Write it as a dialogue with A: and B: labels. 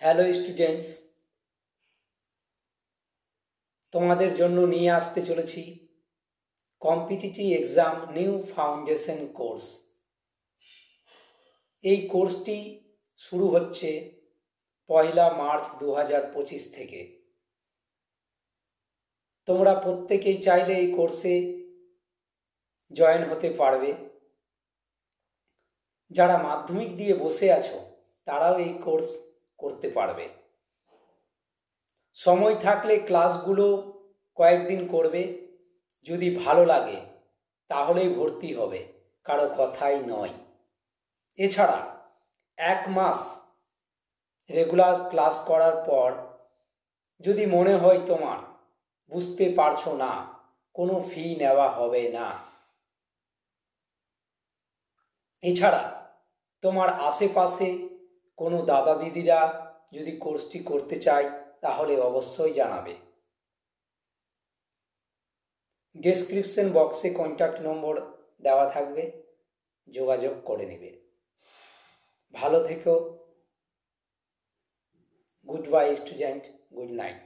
A: Hello students, তোমাদের জন্য নিয়ে আসতে চলেছি competitive exam new foundation course. এই কোর্সটি শুরু হচ্ছে 1 মার্চ 2025 থেকে। তোমরা প্রত্যেকেই চাইলে এই কোর্সে জয়েন হতে পারবে। যারা মাধ্যমিক দিয়ে বসে আছো তারাও এই কোর্স করতে পারবে। সময় থাকলে ক্লাসগুলো কয়েকদিন করবে, যদি ভালো লাগে তাহলেই ভর্তি হবে, কারো কথাই নয়। এছাড়া 1 মাস রেগুলার ক্লাস করার পর যদি মনে হয় তোমার বুঝতে পারছো না, কোনো ফি নেওয়া হবে না। এছাড়া তোমার আশেপাশে কোনো দাদা দিদিরা যদি কোর্সটি করতে চায় তাহলে অবশ্যই জানাবে। ডেসক্রিপশন বক্সে কন্ট্যাক্ট নম্বর দেওয়া থাকবে, যোগাযোগ করে নেবে। ভালো থেকো। Good bye student, good night.